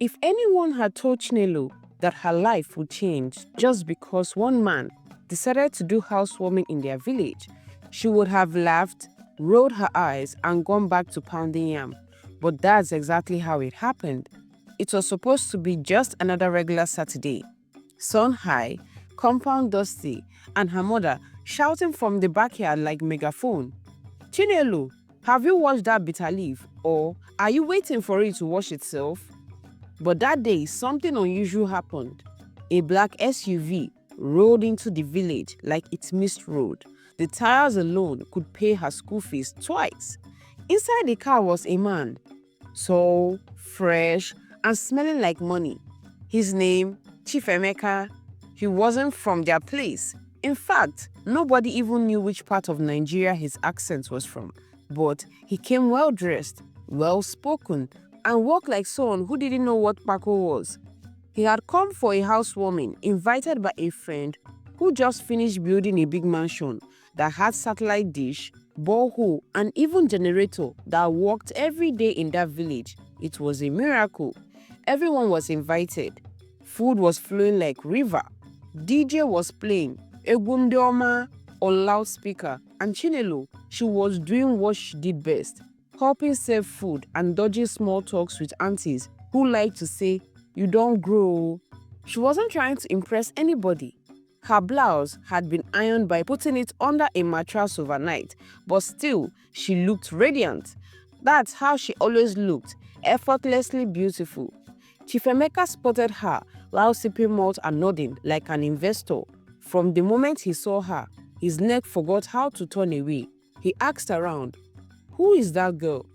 If anyone had told Chinelo that her life would change just because one man decided to do housewarming in their village, she would have laughed, rolled her eyes, and gone back to pounding yam. But that's exactly how it happened. It was supposed to be just another regular Saturday. Sun high, compound dusty, and her mother shouting from the backyard like megaphone. Chinelo, have you washed that bitter leaf, or are you waiting for it to wash itself? But that day, something unusual happened. A black SUV rolled into the village like it missed road. The tires alone could pay her school fees twice. Inside the car was a man, tall, fresh, and smelling like money. His name, Chief Emeka. He wasn't from their place. In fact, nobody even knew which part of Nigeria his accent was from. But he came well-dressed, well-spoken, and walked like someone who didn't know what Paco was. He had come for a housewarming invited by a friend who just finished building a big mansion that had satellite dish, borehole, and even generator that worked every day in that village. It was a miracle. Everyone was invited. Food was flowing like river. DJ was playing Egundeoma on loudspeaker, and Chinelo, she was doing what she did best, helping serve food and dodging small talks with aunties who like to say, "You don't grow." She wasn't trying to impress anybody. Her blouse had been ironed by putting it under a mattress overnight, but still, she looked radiant. That's how she always looked, effortlessly beautiful. Chief Emeka spotted her while sipping malt and nodding like an investor. From the moment he saw her, his neck forgot how to turn away. He asked around, "Who is that girl?"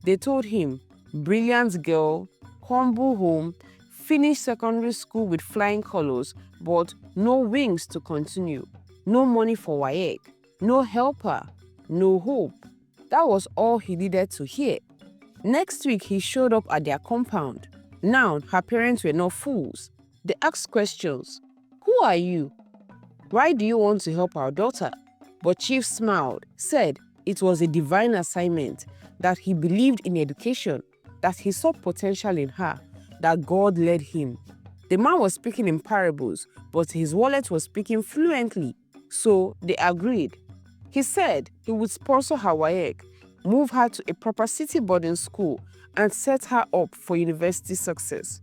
They told him, "Brilliant girl, humble home, finished secondary school with flying colors, but no wings to continue, no money for WAEC, no helper, no hope." That was all he needed to hear. Next week, he showed up at their compound. Now, her parents were not fools. They asked questions. "Who are you? Why do you want to help our daughter?" But Chief smiled, said it was a divine assignment, that he believed in education, that he saw potential in her, that God led him. The man was speaking in parables, but his wallet was speaking fluently, so they agreed. He said he would sponsor her WAEC, move her to a proper city boarding school, and set her up for university success.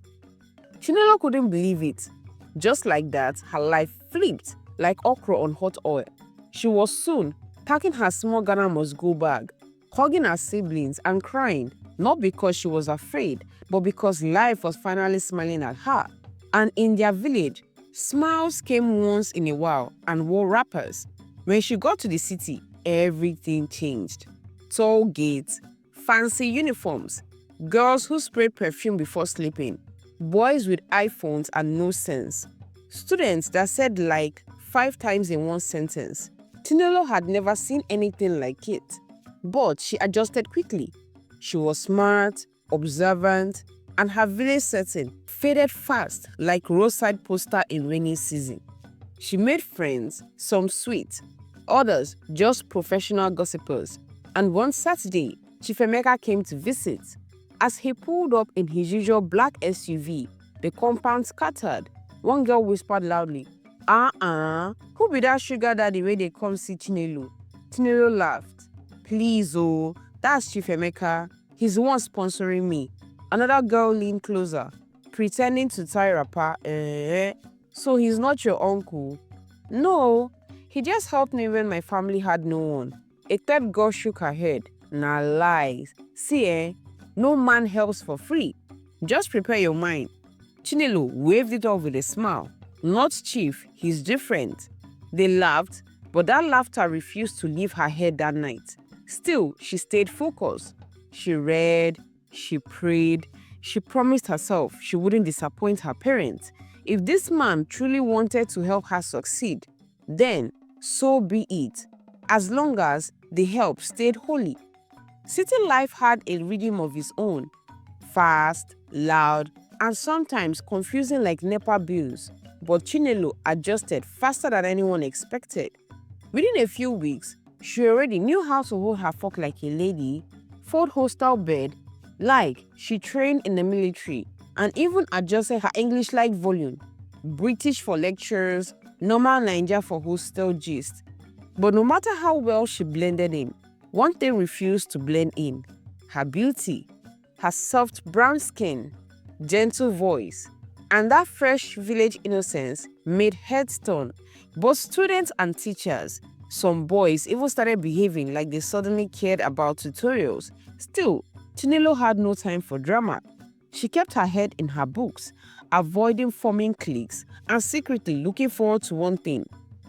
Chinelo couldn't believe it. Just like that, her life flipped like okra on hot oil. She was soon packing her small Ghana must-go bag, hugging her siblings and crying, not because she was afraid, but because life was finally smiling at her. And in their village, smiles came once in a while and wore wrappers. When she got to the city, everything changed. Tall gates, fancy uniforms, girls who sprayed perfume before sleeping, boys with iPhones and no sense, students that said like 5 times in one sentence. Chinelo had never seen anything like it, but she adjusted quickly. She was smart, observant, and her village setting faded fast like roadside poster in rainy season. She made friends, some sweet, others just professional gossipers. And one Saturday, Chief Emeka came to visit. As he pulled up in his usual black SUV, the compound scattered. One girl whispered loudly, "Who be that sugar daddy where they come see Chinelo?" Chinelo laughed. "Please, oh, that's Chief Emeka. He's the one sponsoring me." Another girl leaned closer, pretending to tie wrapper. So he's not your uncle?" "No, he just helped me when my family had no one." A third girl shook her head. "Nah lies. See, no man helps for free. Just prepare your mind." Chinelo waved it off with a smile. "Not Chief, he's different." They laughed, but that laughter refused to leave her head that night. Still, she stayed focused. She read, she prayed, she promised herself she wouldn't disappoint her parents. If this man truly wanted to help her succeed, then so be it, as long as the help stayed holy. City life had a rhythm of its own, fast, loud, and sometimes confusing like NEPA bills. But Chinelo adjusted faster than anyone expected. Within a few weeks, she already knew how to hold her fork like a lady, fold hostel bed, like she trained in the military, and even adjusted her English-like volume, British for lectures, normal Naija for hostel gist. But no matter how well she blended in, one thing refused to blend in: her beauty, her soft brown skin, gentle voice, and that fresh village innocence made heads turn. Both students and teachers. Some boys even started behaving like they suddenly cared about tutorials. Still, Chinelo had no time for drama. She kept her head in her books, avoiding forming cliques and secretly looking forward to one thing: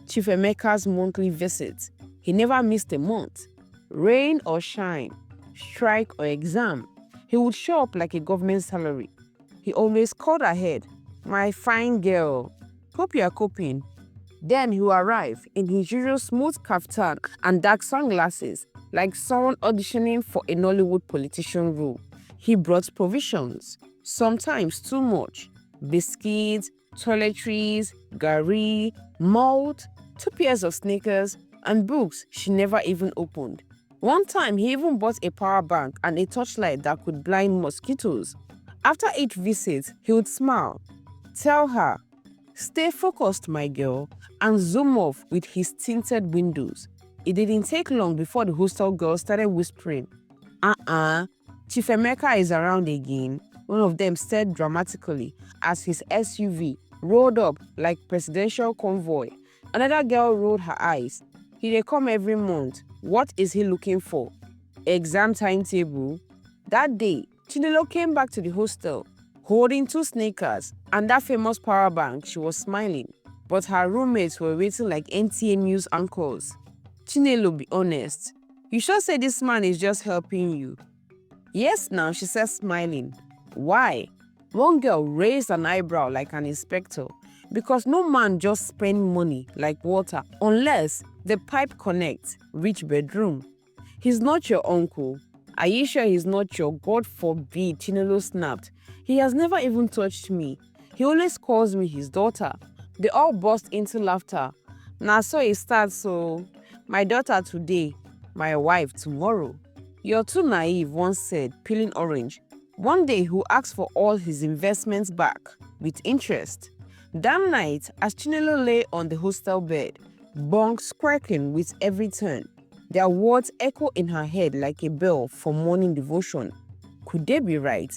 Chief Emeka's monthly visit. He never missed a month. Rain or shine, strike or exam, he would show up like a government salary. He always called ahead, "My fine girl, hope you are coping." Then he would arrive in his usual smooth kaftan and dark sunglasses, like someone auditioning for a Nollywood politician role. He brought provisions, sometimes too much: biscuits, toiletries, gari, malt, 2 pairs of sneakers, and books she never even opened. One time, he even bought a power bank and a torchlight that could blind mosquitoes. After each visit, he would smile, tell her, "Stay focused, my girl," and zoom off with his tinted windows. It didn't take long before the hostel girls started whispering, Chief Emeka is around again." One of them said dramatically as his SUV rolled up like presidential convoy. Another girl rolled her eyes. "He dey come every month. What is he looking for? Exam timetable?" That day, Chinelo came back to the hostel, holding 2 sneakers and that famous power bank. She was smiling, but her roommates were waiting like NTA news anchors. "Chinelo, be honest. You sure say this man is just helping you?" "Yes now," she said, smiling. "Why?" One girl raised an eyebrow like an inspector. "Because no man just spend money like water unless the pipe connects, reach bedroom. He's not your uncle. Are you sure he's not your God forbid?" Chinelo snapped. "He has never even touched me. He always calls me his daughter." They all burst into laughter. "Nah, so it starts so. My daughter today, my wife tomorrow." "You're too naive," one said, peeling orange. One day he'll ask for all his investments back with interest. That night, as Chinelo lay on the hostel bed, bunks squirking with every turn, their words echo in her head like a bell for morning devotion. Could they be right?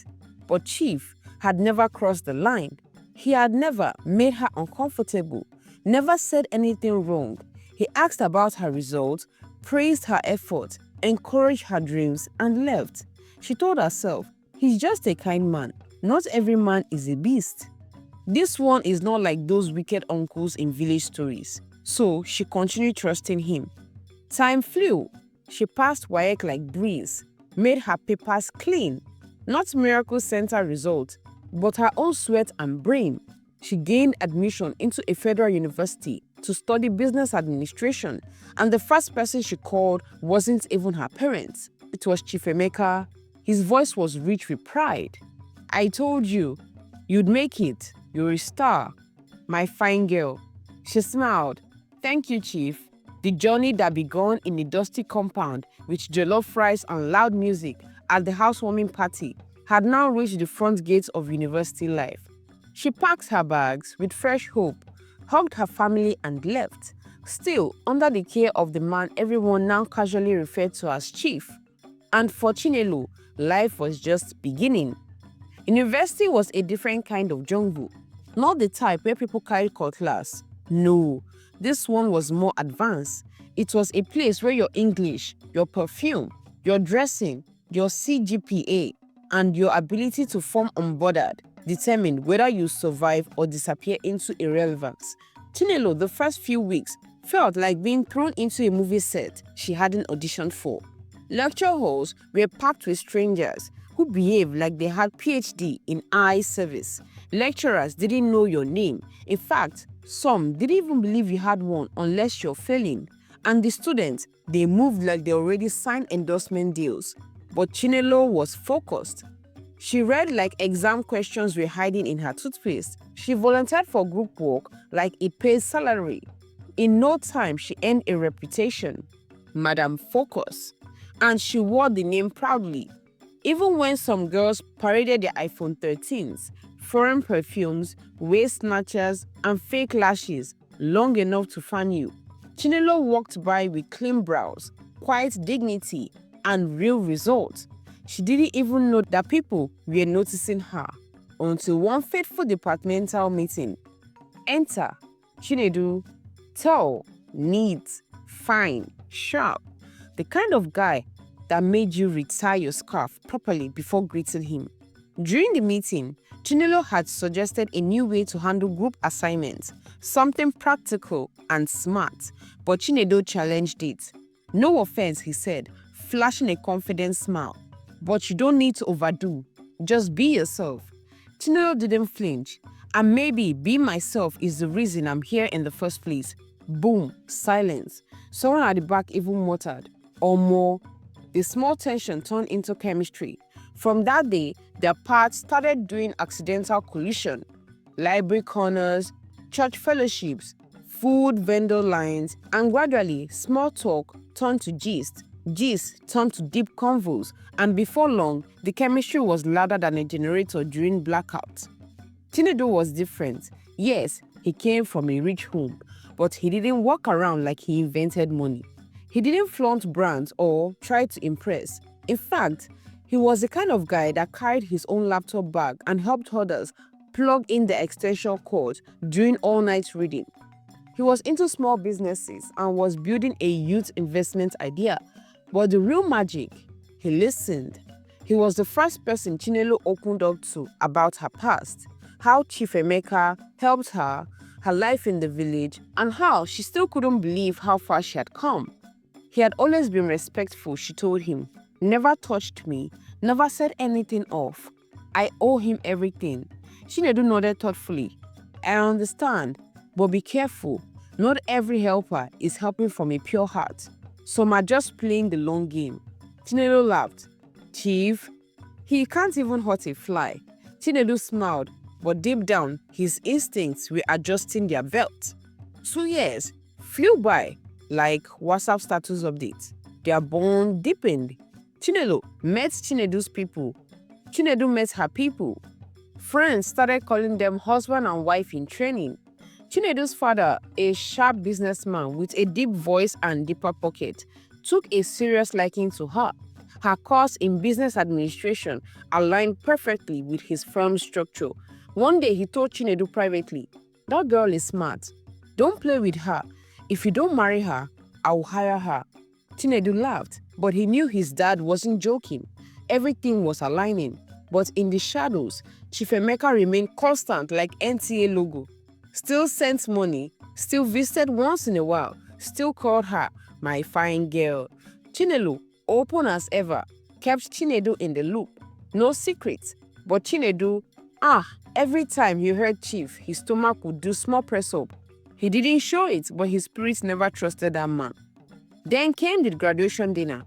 But Chief had never crossed the line. He had never made her uncomfortable, never said anything wrong. He asked about her results, praised her effort, encouraged her dreams, and left. She told herself, he's just a kind man. Not every man is a beast. This one is not like those wicked uncles in village stories. So she continued trusting him. Time flew. She passed WAEC like breeze, made her papers clean. Not miracle center results, but her own sweat and brain. She gained admission into a federal university to study business administration, and the first person she called wasn't even her parents. It was Chief Emeka. His voice was rich with pride. "I told you, you'd make it. You're a star, my fine girl." She smiled. "Thank you, Chief." The journey that began in a dusty compound with jollof rice and loud music at the housewarming party had now reached the front gates of university life. She packed her bags with fresh hope, hugged her family and left, still under the care of the man everyone now casually referred to as Chief. And for Chinelo, life was just beginning. University was a different kind of jungle, not the type where people carry cutlass. No, this one was more advanced. It was a place where your English, your perfume, your dressing, your CGPA, and your ability to form unbothered determined whether you survive or disappear into irrelevance. Chinelo, the first few weeks, felt like being thrown into a movie set she hadn't auditioned for. Lecture halls were packed with strangers who behaved like they had PhD in eye service. Lecturers didn't know your name. In fact, some didn't even believe you had one unless you're failing. And the students, they moved like they already signed endorsement deals. But Chinelo was focused. She read like exam questions were hiding in her toothpaste. She volunteered for group work like it pays salary. In no time, she earned a reputation, Madam Focus, and she wore the name proudly. Even when some girls paraded their iPhone 13s, foreign perfumes, waist snatchers, and fake lashes long enough to fan you, Chinelo walked by with clean brows, quiet dignity, and real results. She didn't even know that people were noticing her until one fateful departmental meeting. Enter Chinedu, tall, neat, fine, sharp, the kind of guy that made you retie your scarf properly before greeting him. During the meeting, Chinelo had suggested a new way to handle group assignments, something practical and smart, but Chinedu challenged it. No offense, he said, flashing a confident smile, but you don't need to overdo, just be yourself. Chinelo didn't flinch, and maybe being myself is the reason I'm here in the first place. Boom, silence. Someone at the back even muttered, or more. The small tension turned into chemistry. From that day, their paths started doing accidental collision. Library corners, church fellowships, food vendor lines, and gradually, small talk turned to gist turned to deep convos, and before long, the chemistry was louder than a generator during blackouts. Chinedu was different. Yes, he came from a rich home, but he didn't walk around like he invented money. He didn't flaunt brands or try to impress. In fact, he was the kind of guy that carried his own laptop bag and helped others plug in the extension cord during all-night reading. He was into small businesses and was building a youth investment idea. But the real magic, he listened. He was the first person Chinelo opened up to about her past, how Chief Emeka helped her, her life in the village, and how she still couldn't believe how far she had come. He had always been respectful, she told him. Never touched me, never said anything off. I owe him everything. Chinedu nodded thoughtfully. I understand, but be careful. Not every helper is helping from a pure heart. Some are just playing the long game. Chinedu laughed. Chief, he can't even hurt a fly. Chinedu smiled, but deep down, his instincts were adjusting their belt. 2 years flew by like WhatsApp status updates. Their bond deepened. Chinelo met Chinedu's people. Chinedu met her people. Friends started calling them husband and wife in training. Chinedu's father, a sharp businessman with a deep voice and deeper pocket, took a serious liking to her. Her course in business administration aligned perfectly with his firm's structure. One day he told Chinedu privately, "That girl is smart. Don't play with her. If you don't marry her, I'll hire her." Chinedu laughed, but he knew his dad wasn't joking. Everything was aligning. But in the shadows, Chief Emeka remained constant like NTA logo. Still sent money, still visited once in a while, still called her my fine girl. Chinelo, open as ever, kept Chinedu in the loop. No secrets, but Chinedu, every time he heard Chief, his stomach would do small press up. He didn't show it, but his spirit never trusted that man. Then came the graduation dinner.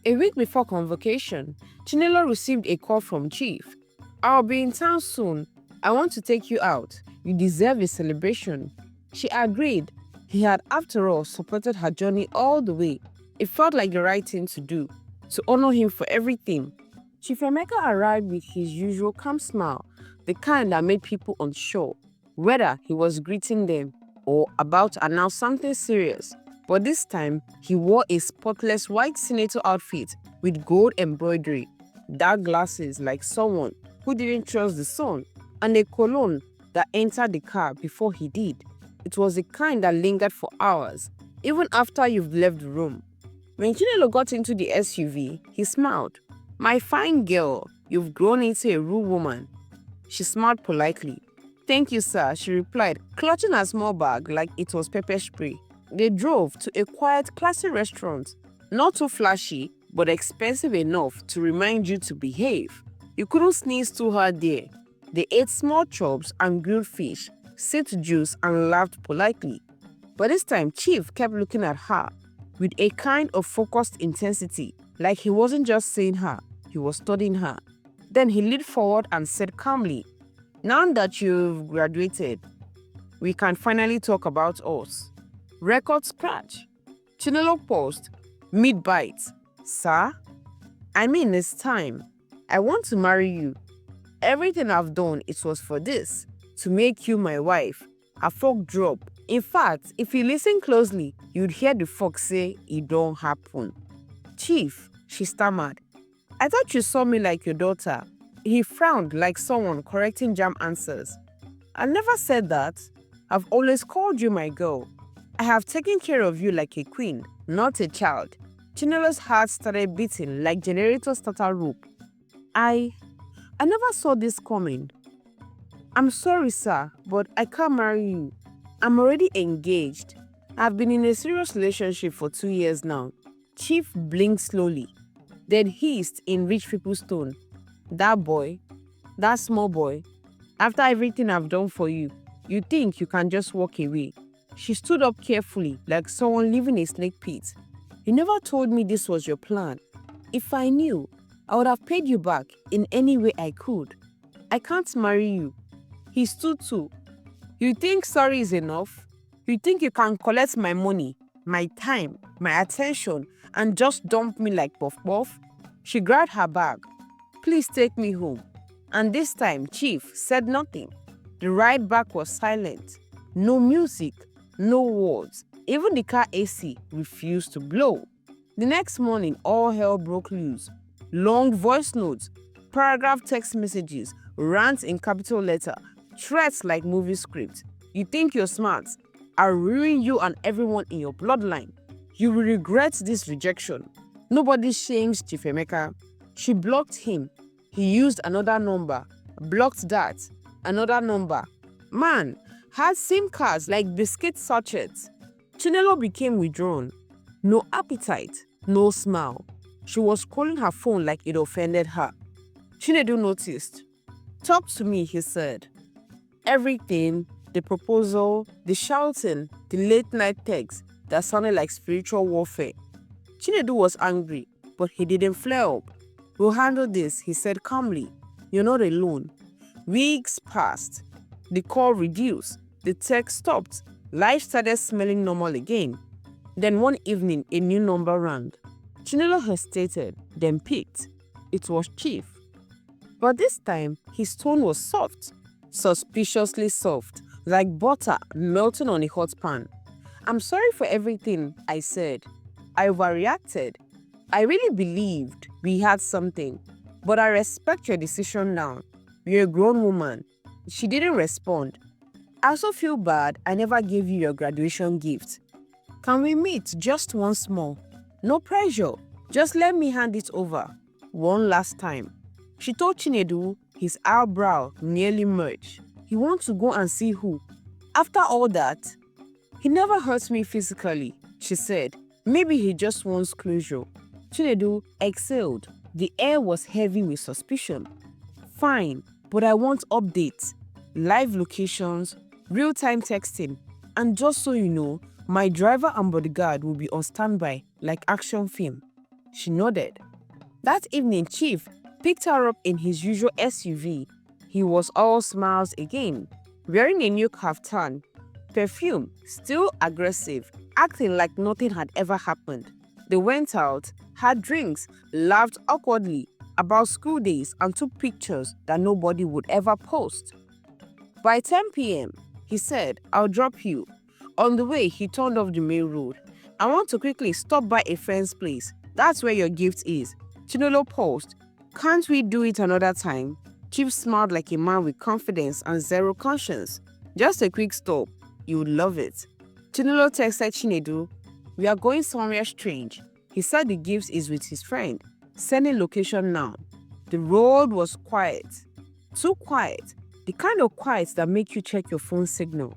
A week before convocation, Chinelo received a call from Chief. "I'll be in town soon. I want to take you out. You deserve a celebration." She agreed. He had, after all, supported her journey all the way. It felt like the right thing to do, to honor him for everything. Chief Emeka arrived with his usual calm smile, the kind that made people unsure whether he was greeting them or about to announce something serious. But this time, he wore a spotless white senator outfit with gold embroidery, dark glasses like someone who didn't trust the sun, and a cologne that entered the car before he did. It was the kind that lingered for hours, even after you've left the room. When Chinelo got into the SUV, he smiled. "My fine girl, you've grown into a real woman." She smiled politely. "Thank you, sir," she replied, clutching a small bag like it was pepper spray. They drove to a quiet, classy restaurant. Not too flashy, but expensive enough to remind you to behave. You couldn't sneeze too hard there. They ate small chops and grilled fish, sipped juice, and laughed politely. But this time, Chief kept looking at her with a kind of focused intensity, like he wasn't just seeing her, he was studying her. Then he leaned forward and said calmly, "Now that you've graduated, we can finally talk about us." Record scratch. Chinelo paused, mid-bite. "Sir? I mean, it's time." I want to marry you. Everything I've done, it was for this, to make you my wife. A folk drop. In fact, if you listen closely, you'd hear the folk say it don't happen. Chief, she stammered. I thought you saw me like your daughter. He frowned like someone correcting jam answers. I never said that. I've always called you my girl. I have taken care of you like a queen, not a child. Chinelo's heart started beating like generator starter rope. I never saw this coming. I'm sorry, sir, but I can't marry you. I'm already engaged. I've been in a serious relationship for 2 years now. Chief blinked slowly, then hissed in rich people's tone. That boy, that small boy, after everything I've done for you, you think you can just walk away. She stood up carefully, like someone leaving a snake pit. You never told me this was your plan. If I knew, I would have paid you back in any way I could. I can't marry you. He stood too. You think sorry is enough? You think you can collect my money, my time, my attention, and just dump me like puff puff? She grabbed her bag. Please take me home. And this time, Chief said nothing. The ride back was silent. No music, no words. Even the car AC refused to blow. The next morning, all hell broke loose. Long voice notes, paragraph text messages, rants in capital letter, threats like movie script. You think you're smart? I'll ruin you and everyone in your bloodline. You will regret this rejection. Nobody shames Chief Emeka. She blocked him. He used another number, blocked that, another number. Man, had SIM cards like biscuit sachets. Chinelo became withdrawn. No appetite, no smile. She was calling her phone like it offended her. Chinedu noticed. Talk to me, he said. Everything, the proposal, the shouting, the late night texts that sounded like spiritual warfare. Chinedu was angry, but he didn't flare up. We'll handle this, he said calmly. You're not alone. Weeks passed. The call reduced. The text stopped. Life started smelling normal again. Then one evening, a new number rang. Chinelo hesitated, then picked. It was Chief. But this time, his tone was soft, suspiciously soft, like butter melting on a hot pan. I'm sorry for everything, I said. I overreacted. I really believed we had something, but I respect your decision now. You're a grown woman. She didn't respond. I also feel bad I never gave you your graduation gift. Can we meet just once more? No pressure. Just let me hand it over. One last time. She told Chinedu, his eyebrow nearly merged. He wants to go and see who? After all that? He never hurts me physically, she said. Maybe he just wants closure. Chinedu exhaled. The air was heavy with suspicion. Fine, but I want updates. Live locations, real-time texting. And just so you know, my driver and bodyguard will be on standby like action film. She nodded. That evening, Chief picked her up in his usual SUV. He was all smiles again, wearing a new kaftan, perfume, still aggressive, acting like nothing had ever happened. They went out, had drinks, laughed awkwardly about school days and took pictures that nobody would ever post. By 10 p.m., he said, I'll drop you. On the way, he turned off the main road. I want to quickly stop by a friend's place. That's where your gift is. Chinelo paused. Can't we do it another time? Chief smiled like a man with confidence and zero conscience. Just a quick stop. You would love it. Chinelo texted Chinedu, we are going somewhere strange. He said the gift is with his friend. Sending location now. The road was quiet. Too quiet. The kind of quiet that make you check your phone signal.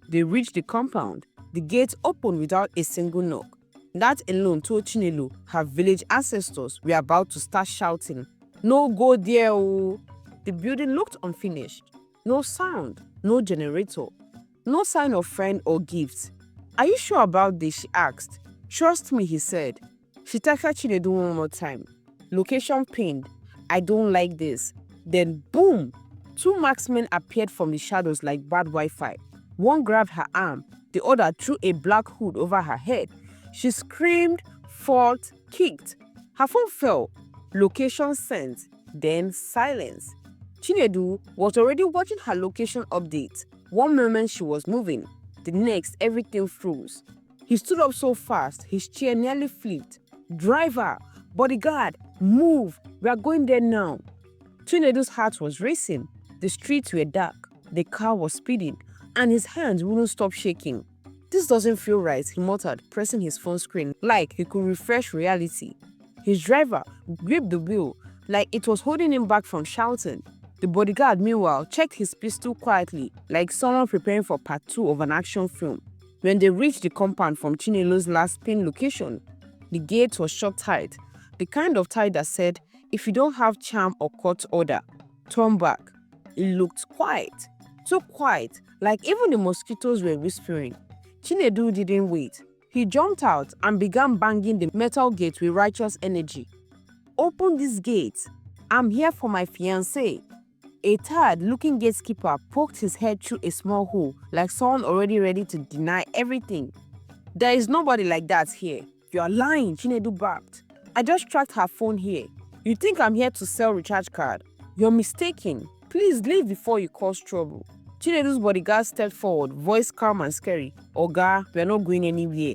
They reached the compound. The gate opened without a single knock. That alone told Chinelo her village ancestors were about to start shouting, no go there, oh. The building looked unfinished. No sound, no generator, no sign of friend or gifts. Are you sure about this? She asked. Trust me, he said. She texted Chinedu one more time. Location pinned. I don't like this. Then boom! 2 marksmen appeared from the shadows like bad Wi-Fi. One grabbed her arm, the other threw a black hood over her head. She screamed, fought, kicked. Her phone fell. Location sent. then silence. Chinedu was already watching her location update. One moment she was moving, the next everything froze. He stood up so fast, his chair nearly flipped. Driver, bodyguard, move, we are going there now. Chinedu's heart was racing. The streets were dark, the car was speeding, and his hands wouldn't stop shaking. This doesn't feel right, he muttered, pressing his phone screen like he could refresh reality. His driver gripped the wheel like it was holding him back from shouting. The bodyguard, meanwhile, checked his pistol quietly, like someone preparing for part 2 of an action film. When they reached the compound from Chinelo's last pin location, the gate was shut tight, the kind of tie that said, if you don't have charm or court order, turn back. It looked quiet, so quiet, like even the mosquitoes were whispering. Chinedu didn't wait. He jumped out and began banging the metal gate with righteous energy. Open this gate. I'm here for my fiancé. A tired-looking gatekeeper poked his head through a small hole, like someone already ready to deny everything. There is nobody like that here. You are lying, Chinedu barked. I just tracked her phone here. You think I'm here to sell recharge card? You're mistaken. Please leave before you cause trouble. Chinedu's bodyguard stepped forward, voice calm and scary. Oga, we're not going anywhere.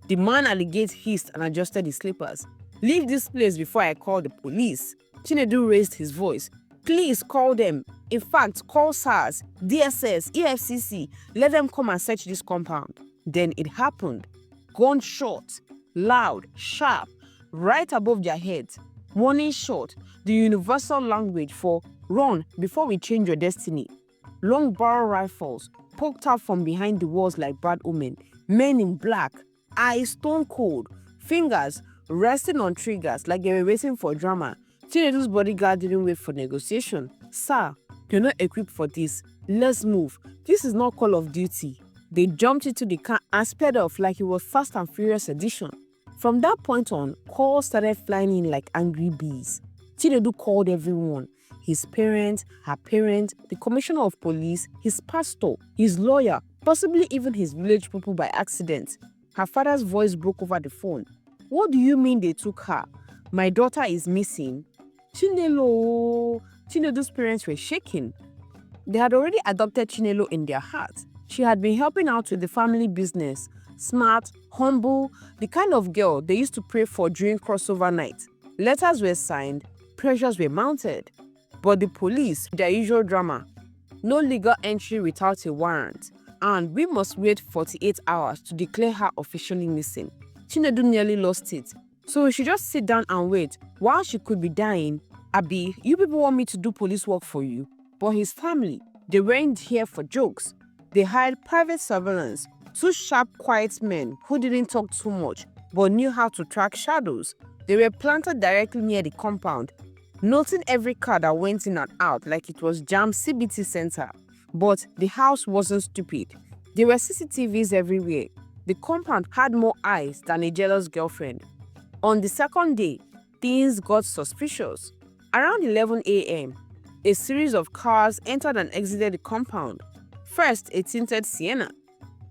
The man at the gate hissed and adjusted his slippers. Leave this place before I call the police. Chinedu raised his voice. Please call them. In fact, call SARS, DSS, EFCC. Let them come and search this compound. Then it happened. Gunshot, loud, sharp, right above their heads. Warning shot, the universal language for run before we change your destiny. Long barrel rifles poked out from behind the walls like bad omen. Men in black, eyes stone cold, fingers resting on triggers like they were waiting for drama. Chinedu's bodyguard didn't wait for negotiation. Sir, you're not equipped for this. Let's move. This is not Call of Duty. They jumped into the car and sped off like it was Fast and Furious edition. From that point on, calls started flying in like angry bees. Chinedu called everyone. His parents, her parents, the commissioner of police, his pastor, his lawyer, possibly even his village people by accident. Her father's voice broke over the phone. What do you mean they took her? My daughter is missing. Chinelo. Chinedu's parents were shaking. They had already adopted Chinelo in their hearts. She had been helping out with the family business. Smart, humble, the kind of girl they used to pray for during crossover night. Letters were signed, pressures were mounted. But the police, their usual drama. No legal entry without a warrant. And we must wait 48 hours to declare her officially missing. Chinedu nearly lost it. So we should just sit down and wait while she could be dying. Abi, you people want me to do police work for you? But his family, they weren't here for jokes. They hired private surveillance, 2 sharp, quiet men who didn't talk too much but knew how to track shadows. They were planted directly near the compound, noting every car that went in and out like it was Jam CBT Center. But the house wasn't stupid. There were CCTVs everywhere. The compound had more eyes than a jealous girlfriend. On the second day, things got suspicious. Around 11 a.m., a series of cars entered and exited the compound. First, a tinted Sienna,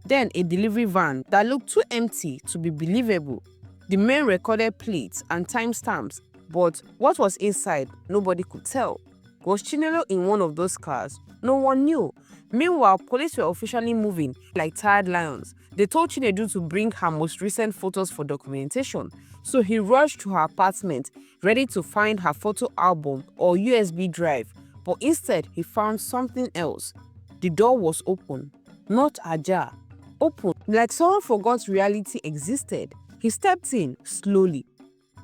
then a delivery van that looked too empty to be believable. The men recorded plates and timestamps, but what was inside, nobody could tell. Was Chinelo in one of those cars? No one knew. Meanwhile, police were officially moving like tired lions. They told Chinedu to bring her most recent photos for documentation. So he rushed to her apartment, ready to find her photo album or USB drive. But instead, he found something else. The door was open, not ajar. Open, like someone forgot reality existed. He stepped in slowly.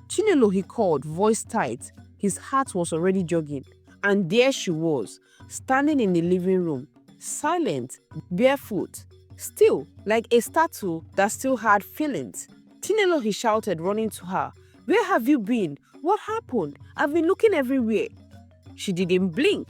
Chinelo, he called, voice tight. His heart was already jogging. And there she was, standing in the living room, silent, barefoot, still, like a statue that still had feelings. Chinelo, he shouted, running to her. Where have you been? What happened? I've been looking everywhere. She didn't blink.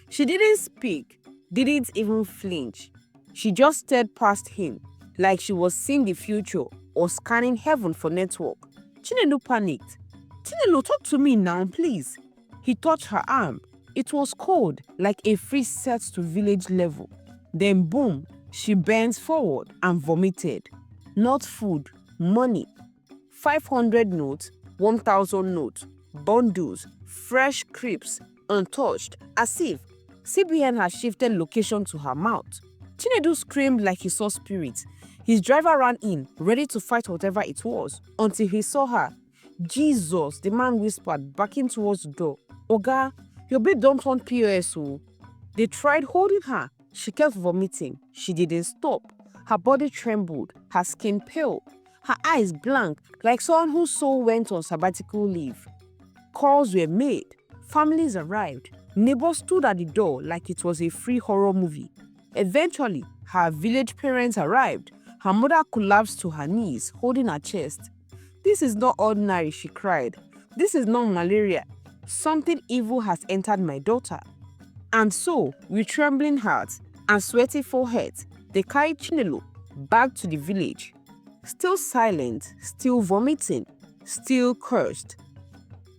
She didn't speak, didn't even flinch. She just stared past him, like she was seeing the future or scanning heaven for network. Chinedu panicked. Chinelo, talk to me now, please. He touched her arm. It was cold, like a freeze set to village level. Then boom, she bent forward and vomited. Not food, money. 500 notes, 1,000 notes, bundles, fresh crisps, untouched, as if CBN had shifted location to her mouth. Chinedu screamed like he saw spirits. His driver ran in, ready to fight whatever it was, until he saw her. Jesus, the man whispered, backing towards the door. Oga, your babe don't want POS. Oh. They tried holding her. She kept vomiting. She didn't stop. Her body trembled, her skin pale, her eyes blank, like someone whose soul went on sabbatical leave. Calls were made. Families arrived. Neighbors stood at the door like it was a free horror movie. Eventually, her village parents arrived. Her mother collapsed to her knees, holding her chest. This is not ordinary, she cried. This is not malaria. Something evil has entered my daughter. And so, with trembling hearts and sweaty foreheads, they carried Chinelo back to the village. Still silent, still vomiting, still cursed.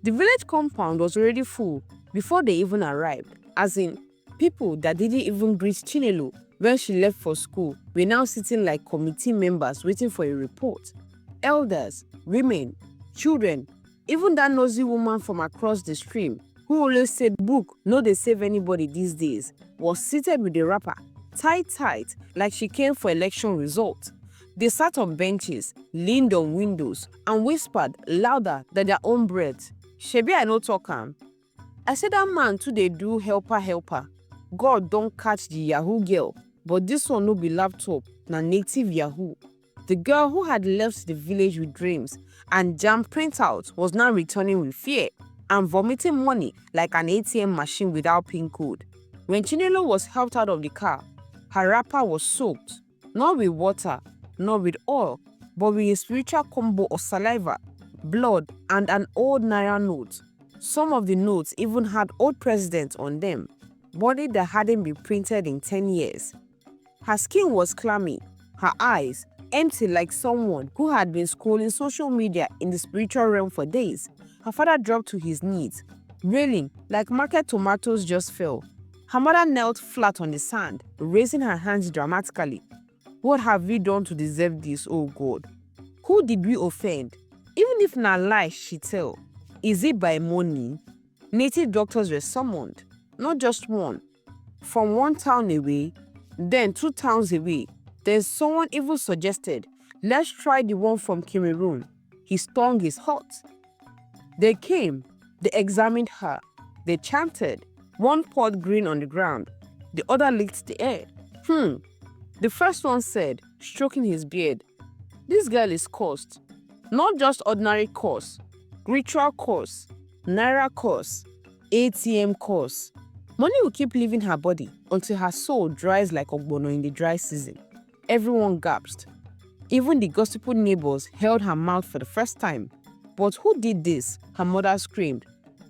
The village compound was already full before they even arrived, as in, people that didn't even greet Chinelo when she left for school were now sitting like committee members waiting for a report. Elders, women, children, even that nosy woman from across the stream who always said book no dey save anybody these days was seated with the wrapper, tight, like she came for election result. They sat on benches, leaned on windows, and whispered louder than their own breath. Shebi I no talk am. I said that man too dey do helper. God don't catch the Yahoo girl, but this one no be laptop, na native Yahoo. The girl who had left the village with dreams and jam printout was now returning with fear and vomiting money like an ATM machine without PIN code. When Chinelo was helped out of the car, her wrapper was soaked, not with water, not with oil, but with a spiritual combo of saliva, blood, and an old Naira note. Some of the notes even had old presidents on them, money that hadn't been printed in 10 years. Her skin was clammy, her eyes empty like someone who had been scrolling social media in the spiritual realm for days. Her father dropped to his knees, railing like market tomatoes just fell. Her mother knelt flat on the sand, raising her hands dramatically. What have we done to deserve this, oh God? Who did we offend? Even if na lie she tell, is it by money? Native doctors were summoned, not just one. From one town away, then 2 towns away. Then someone even suggested, let's try the one from Cameroon. His tongue is hot. They came, they examined her, they chanted. One poured green on the ground, the other licked the air. The first one said, stroking his beard, this girl is cursed. Not just ordinary curse, ritual curse, Naira curse, ATM curse. Money will keep leaving her body until her soul dries like ogbono in the dry season. Everyone gasped. Even the gossipful neighbors held her mouth for the first time. But who did this? Her mother screamed.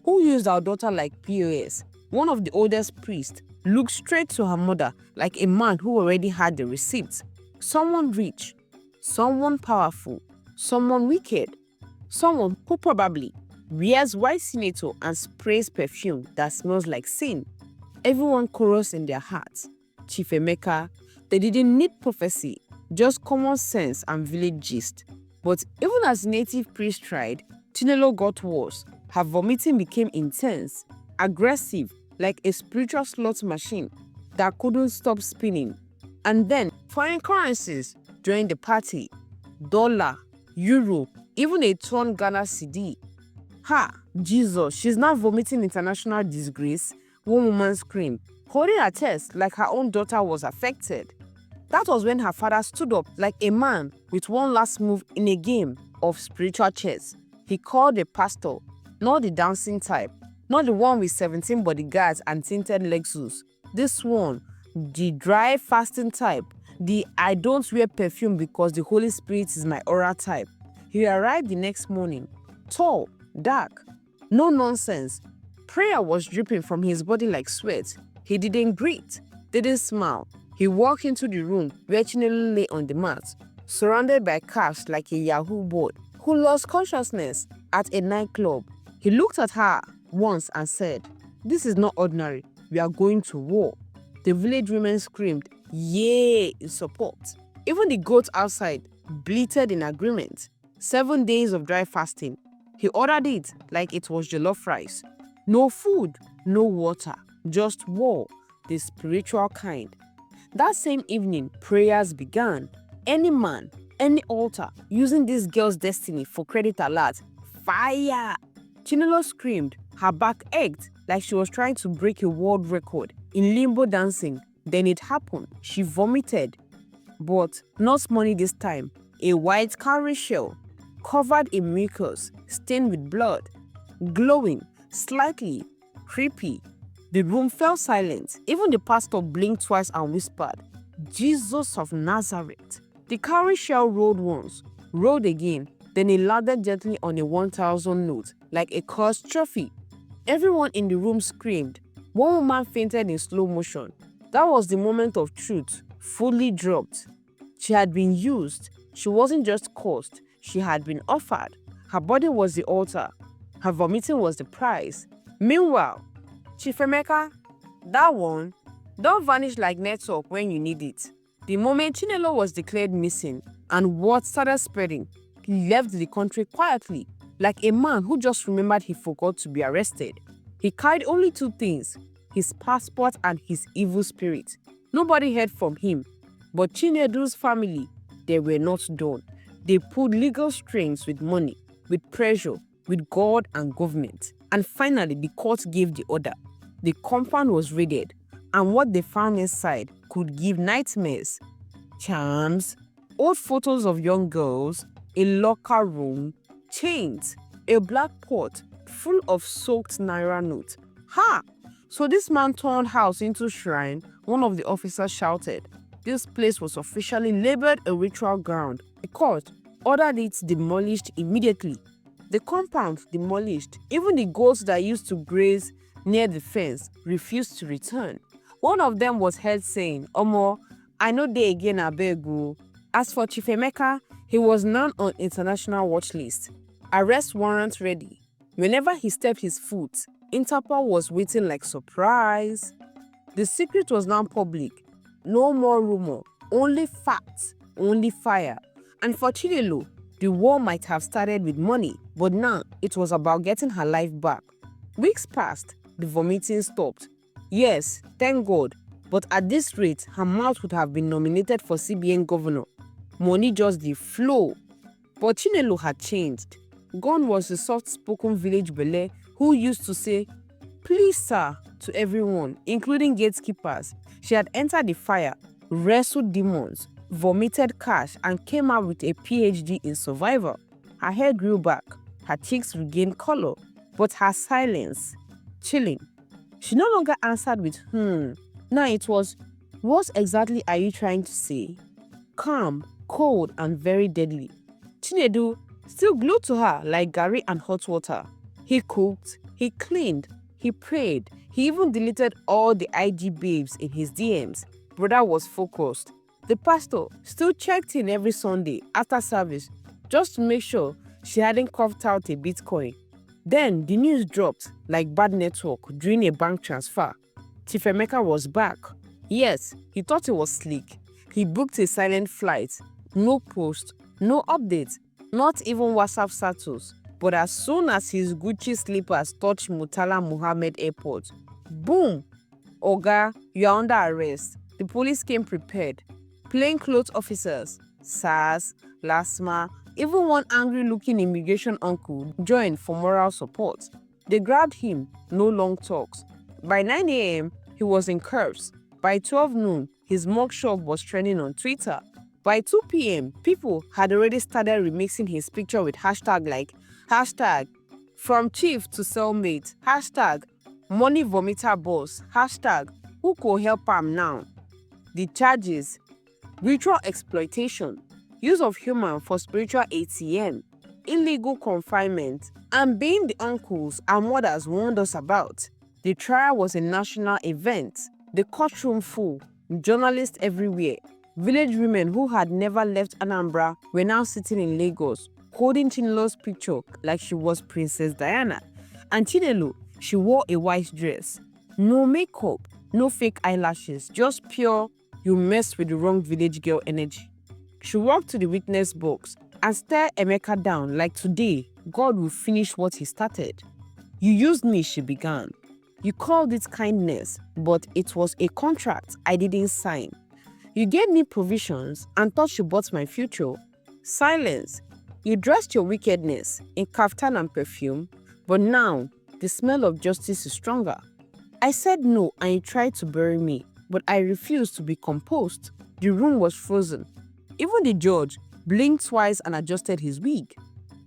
Who used our daughter like POS? One of the oldest priests looked straight to her mother like a man who already had the receipts. Someone rich, someone powerful, someone wicked, someone who probably wears white senator and sprays perfume that smells like sin. Everyone chorused in their hearts. Chief Emeka, they didn't need prophecy, just common sense and village gist. But even as native priest tried, Chinelo got worse. Her vomiting became intense, aggressive, like a spiritual slot machine that couldn't stop spinning. And then foreign currencies joined the party. Dollar, euro, even a torn Ghana cedi. Ha! Jesus, she's now vomiting international disgrace, one woman screamed, holding her chest like her own daughter was affected. That was when her father stood up like a man with one last move in a game of spiritual chess. He called the pastor, not the dancing type, not the one with 17 bodyguards and tinted Lexus. This one, the dry fasting type, the I don't wear perfume because the Holy Spirit is my aura type. He arrived the next morning, tall, dark, no nonsense. Prayer was dripping from his body like sweat. He didn't greet, didn't smile. He walked into the room where Chinelo lay on the mat, surrounded by calves like a Yahoo boy who lost consciousness at a nightclub. He looked at her once and said, this is not ordinary, we are going to war. The village women screamed, yay, in support. Even the goats outside bleated in agreement. 7 days of dry fasting. He ordered it like it was jollof rice. No food, no water, just war, the spiritual kind. That same evening, prayers began. Any man, any altar, using this girl's destiny for credit alert. Fire! Chinelo screamed, her back ached like she was trying to break a world record in limbo dancing. Then it happened. She vomited. But not money this time. A white cowrie shell, covered in mucus, stained with blood, glowing, slightly creepy. The room fell silent. Even the pastor blinked twice and whispered, "Jesus of Nazareth." The cowrie shell rolled once, rolled again, then it landed gently on a 1,000 note, like a cursed trophy. Everyone in the room screamed. One woman fainted in slow motion. That was the moment of truth, fully dropped. She had been used. She wasn't just cursed. She had been offered. Her body was the altar. Her vomiting was the prize. Meanwhile, Chief Emeka, that one, don't vanish like network when you need it. The moment Chinelo was declared missing and word started spreading, he left the country quietly, like a man who just remembered he forgot to be arrested. He carried only two things, his passport and his evil spirit. Nobody heard from him. But Chinedu's family, they were not done. They pulled legal strings with money, with pressure, with God and government. And finally, the court gave the order. The compound was raided, and what they found inside could give nightmares. Charms, old photos of young girls, a locker room, chains, a black pot full of soaked naira notes. Ha! So this man turned house into shrine, one of the officers shouted. This place was officially labeled a ritual ground. The court ordered it demolished immediately. The compound demolished. Even the goats that used to graze near the fence refused to return. One of them was heard saying, "Omo, I know they again abegu." As for Chief Emeka, he was now on international watch list. Arrest warrant ready. Whenever he stepped his foot, Interpol was waiting like surprise. The secret was now public. No more rumor, only facts, only fire. And for Chinelo, the war might have started with money, but now it was about getting her life back. Weeks passed, the vomiting stopped. Yes, thank God, but at this rate, her mouth would have been nominated for CBN governor. Money just the flow. But Chinelo had changed. Gone was the soft-spoken village belle who used to say, "Please, sir," to everyone, including gatekeepers. She had entered the fire, wrestled demons, vomited cash, and came out with a PhD in survival. Her hair grew back, her cheeks regained color, but her silence, chilling. She no longer answered with, Now it was, "What exactly are you trying to say?" Calm, cold, and very deadly. Chinedu still glued to her like garri and hot water. He cooked, he cleaned, he prayed, he even deleted all the IG babes in his DMs. Brother was focused. The pastor still checked in every Sunday after service just to make sure she hadn't coughed out a Bitcoin. Then the news dropped like bad network during a bank transfer. Chief Emeka was back. Yes, he thought it was slick. He booked a silent flight. No post, no updates, not even WhatsApp status. But as soon as his Gucci slippers touched Murtala Muhammad Airport, boom! Oga, you are under arrest. The police came prepared. Plainclothes officers, SARS, LASMA, even one angry-looking immigration uncle joined for moral support. They grabbed him, no long talks. By 9 a.m., he was in cuffs. By 12 noon, his mugshot was trending on Twitter. By 2 p.m., people had already started remixing his picture with hashtag like hashtag from chief to cellmate, hashtag money vomiter boss, hashtag who could help am now. The charges: ritual exploitation, use of human for spiritual ATM, illegal confinement, and being the uncles and mothers warned us about. The trial was a national event. The courtroom full, journalists everywhere. Village women who had never left Anambra were now sitting in Lagos, holding Chinelo's picture like she was Princess Diana. And Chinelo, she wore a white dress. No makeup, no fake eyelashes, just pure, you messed with the wrong village girl energy. She walked to the witness box and stared Emeka down like today, God will finish what he started. You used me, she began. You called it kindness, but it was a contract I didn't sign. You gave me provisions and thought you bought my future. Silence. You dressed your wickedness in kaftan and perfume, but now the smell of justice is stronger. I said no and you tried to bury me, but I refused to be composed. The room was frozen. Even the judge blinked twice and adjusted his wig.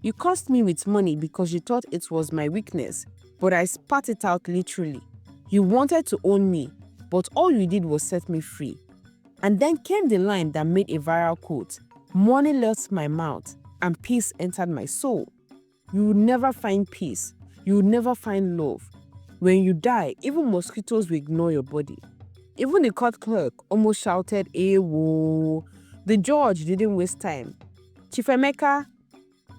You cursed me with money because you thought it was my weakness, but I spat it out literally. You wanted to own me, but all you did was set me free. And then came the line that made a viral quote. Money left my mouth and peace entered my soul. You will never find peace. You will never find love. When you die, even mosquitoes will ignore your body. Even the court clerk almost shouted, "Ewo." The judge didn't waste time. Chief Emeka,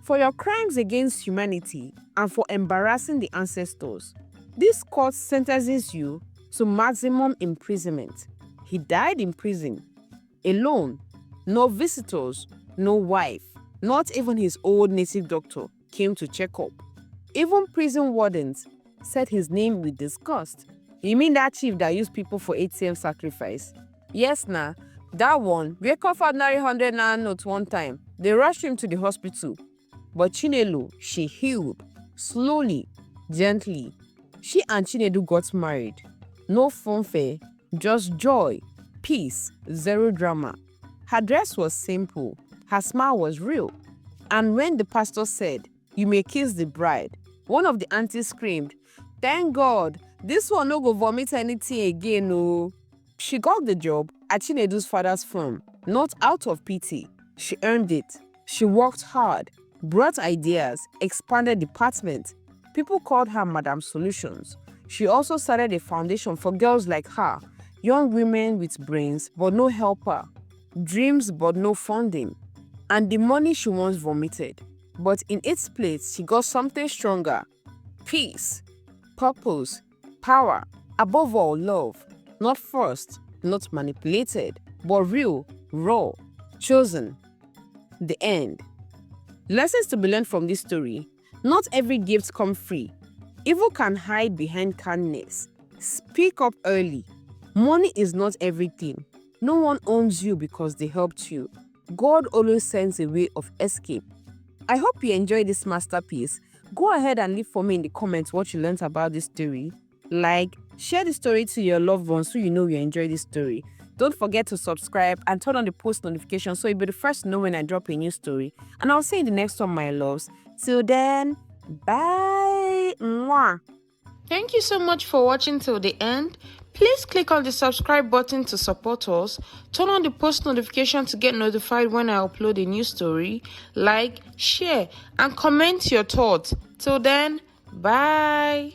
for your crimes against humanity and for embarrassing the ancestors, this court sentences you to maximum imprisonment. He died in prison, alone, no visitors, no wife, not even his old native doctor came to check up. Even prison wardens said his name with disgust. You mean that chief that used people for ATM sacrifice? Yes, nah, that one. We coughed ordinary 100 naira note one time. They rushed him to the hospital. But Chinelo, she healed, slowly, gently. She and Chinedu got married. No fanfare, just joy, peace, zero drama. Her dress was simple, her smile was real. And when the pastor said, "You may kiss the bride," one of the aunties screamed, "Thank God, this one no go vomit anything again, no." She got the job at Chinedu's father's firm, not out of pity. She earned it. She worked hard, brought ideas, expanded departments. People called her Madam Solutions. She also started a foundation for girls like her, young women with brains but no helper, dreams but no funding, and the money she once vomited. But in its place, she got something stronger: peace, purpose, power, above all, love. Not forced, not manipulated, but real, raw, chosen. The end. Lessons to be learned from this story. Not every gift comes free. Evil can hide behind kindness. Speak up early. Money is not everything. No one owns you because they helped you. God always sends a way of escape. I hope you enjoyed this masterpiece. Go ahead and leave for me in the comments what you learned about this story. Like, share the story to your loved ones so you know you enjoy this story. Don't forget to subscribe and turn on the post notification so you'll be the first to know when I drop a new story. And I'll see you in the next one, my loves. Till then, bye. Mwah. Thank you so much for watching till the end. Please click on the subscribe button to support us. Turn on the post notification to get notified when I upload a new story. Like, share, and comment your thoughts. Till then, bye.